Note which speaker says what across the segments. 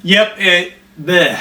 Speaker 1: Yep, bleh.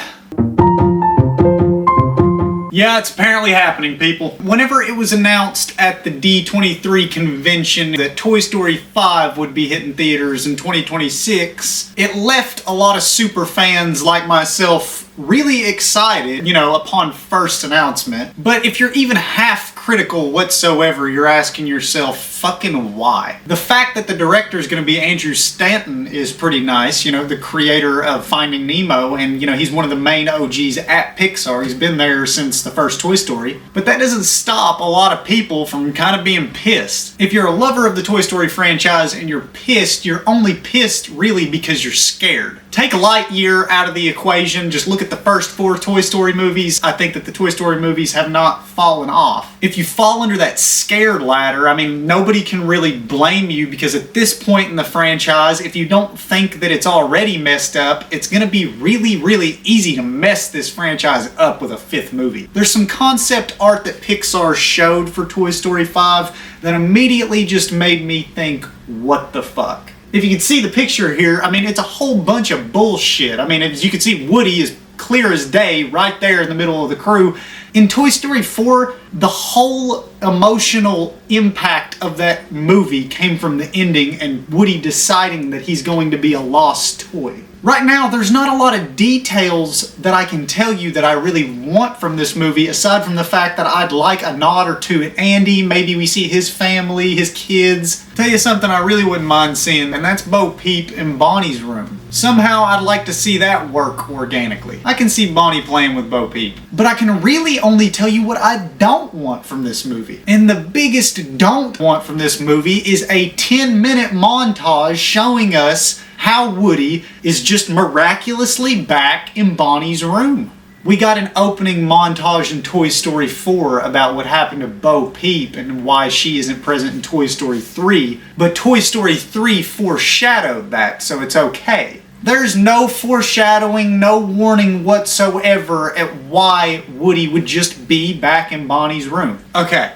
Speaker 1: Yeah, it's apparently happening, people. Whenever it was announced at the D23 convention that Toy Story 5 would be hitting theaters in 2026, it left a lot of super fans like myself really excited, upon first announcement. But if you're even half critical whatsoever, you're asking yourself, fucking why? The fact that the director is going to be Andrew Stanton is pretty nice, the creator of Finding Nemo, and he's one of the main OGs at Pixar. He's been there since the first Toy Story. But that doesn't stop a lot of people from kind of being pissed. If you're a lover of the Toy Story franchise and you're pissed, you're only pissed really because you're scared. Take Lightyear out of the equation, just look at the first 4 Toy Story movies. I think that the Toy Story movies have not fallen off. If you fall under that scared ladder, nobody can really blame you, because at this point in the franchise, if you don't think that it's already messed up, it's going to be really, really easy to mess this franchise up with a 5th movie. There's some concept art that Pixar showed for Toy Story 5 that immediately just made me think, what the fuck? If you can see the picture here, it's a whole bunch of bullshit. As you can see, Woody is clear as day right there in the middle of the crew. In Toy Story 4, the whole emotional impact of that movie came from the ending and Woody deciding that he's going to be a lost toy. Right now, there's not a lot of details that I can tell you that I really want from this movie, aside from the fact that I'd like a nod or two at Andy. Maybe we see his family, his kids. Tell you something I really wouldn't mind seeing, and that's Bo Peep in Bonnie's room. Somehow I'd like to see that work organically. I can see Bonnie playing with Bo Peep. But I can really only tell you what I don't want from this movie. And the biggest don't want from this movie is a 10-minute montage showing us how Woody is just miraculously back in Bonnie's room. We got an opening montage in Toy Story 4 about what happened to Bo Peep and why she isn't present in Toy Story 3, but Toy Story 3 foreshadowed that, so it's okay. There's no foreshadowing, no warning whatsoever at why Woody would just be back in Bonnie's room. Okay.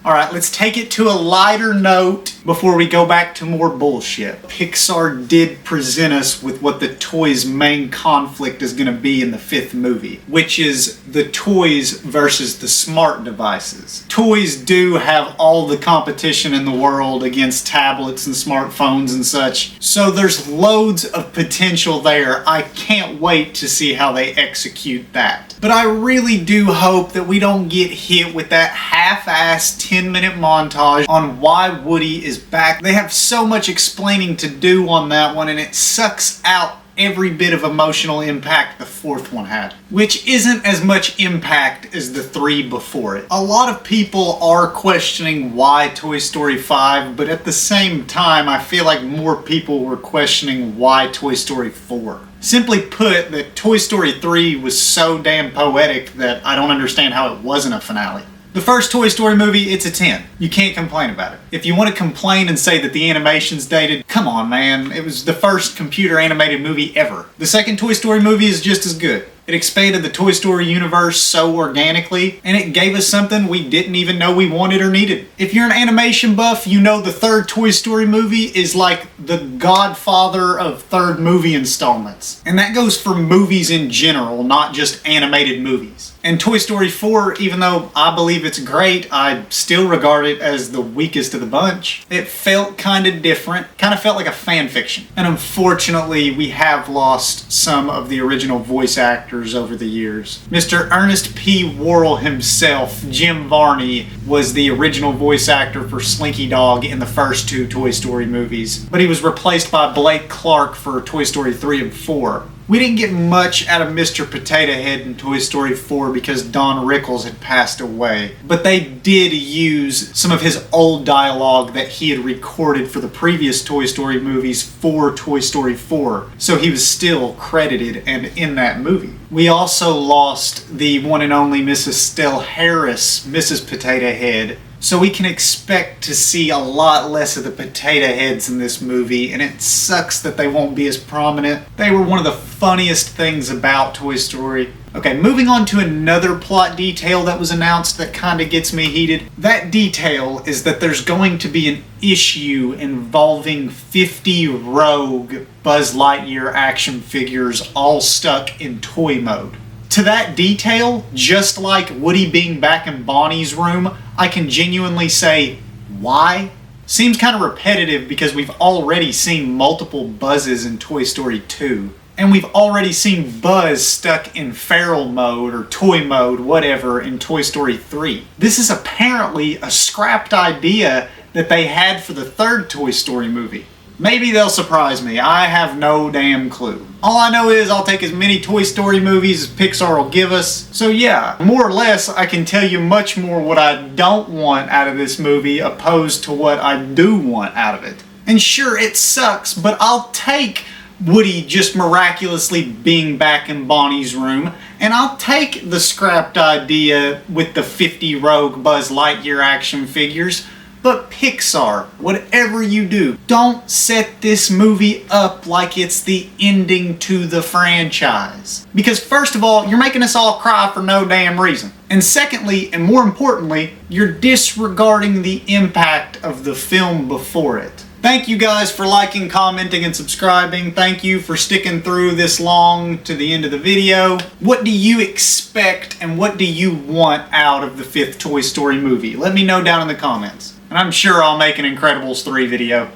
Speaker 1: Alright, let's take it to a lighter note before we go back to more bullshit. Pixar did present us with what the toys' main conflict is going to be in the 5th movie, which is the toys versus the smart devices. Toys do have all the competition in the world against tablets and smartphones and such, so there's loads of potential there. I can't wait to see how they execute that. But I really do hope that we don't get hit with that half-assed 10-minute montage on why Woody is back. They have so much explaining to do on that one, and it sucks out every bit of emotional impact the 4th one had, which isn't as much impact as the 3 before it. A lot of people are questioning why Toy Story 5, but at the same time, I feel like more people were questioning why Toy Story 4. Simply put, that Toy Story 3 was so damn poetic that I don't understand how it wasn't a finale. The first Toy Story movie, it's a 10. You can't complain about it. If you want to complain and say that the animation's dated, come on, man. It was the first computer animated movie ever. The second Toy Story movie is just as good. It expanded the Toy Story universe so organically, and it gave us something we didn't even know we wanted or needed. If you're an animation buff, you know the third Toy Story movie is like the godfather of third movie installments. And that goes for movies in general, not just animated movies. And Toy Story 4, even though I believe it's great, I still regard it as the weakest of the bunch. It felt kind of different, kind of felt like a fan fiction. And unfortunately, we have lost some of the original voice actors over the years. Mr. Ernest P. Worrell himself, Jim Varney, was the original voice actor for Slinky Dog in the first 2 Toy Story movies, but he was replaced by Blake Clark for Toy Story 3 and 4. We didn't get much out of Mr. Potato Head in Toy Story 4 because Don Rickles had passed away, but they did use some of his old dialogue that he had recorded for the previous Toy Story movies for Toy Story 4, so he was still credited and in that movie. We also lost the one and only Miss Estelle Harris, Mrs. Potato Head, So we can expect to see a lot less of the potato heads in this movie, and it sucks that they won't be as prominent. They were one of the funniest things about Toy Story. Okay, moving on to another plot detail that was announced that kind of gets me heated. That detail is that there's going to be an issue involving 50 rogue Buzz Lightyear action figures all stuck in toy mode. To that detail, just like Woody being back in Bonnie's room, I can genuinely say, why? Seems kind of repetitive because we've already seen multiple Buzzes in Toy Story 2. And we've already seen Buzz stuck in feral mode or toy mode, whatever, in Toy Story 3. This is apparently a scrapped idea that they had for the third Toy Story movie. Maybe they'll surprise me. I have no damn clue. All I know is I'll take as many Toy Story movies as Pixar will give us. So yeah, more or less I can tell you much more what I don't want out of this movie opposed to what I do want out of it. And sure, it sucks, but I'll take Woody just miraculously being back in Bonnie's room, and I'll take the scrapped idea with the 50 rogue Buzz Lightyear action figures. But Pixar, whatever you do, don't set this movie up like it's the ending to the franchise. Because first of all, you're making us all cry for no damn reason. And secondly, and more importantly, you're disregarding the impact of the film before it. Thank you guys for liking, commenting, and subscribing. Thank you for sticking through this long to the end of the video. What do you expect and what do you want out of the 5th Toy Story movie? Let me know down in the comments. And I'm sure I'll make an Incredibles 3 video.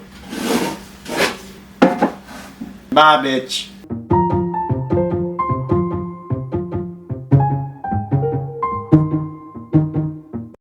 Speaker 1: Bye, bitch.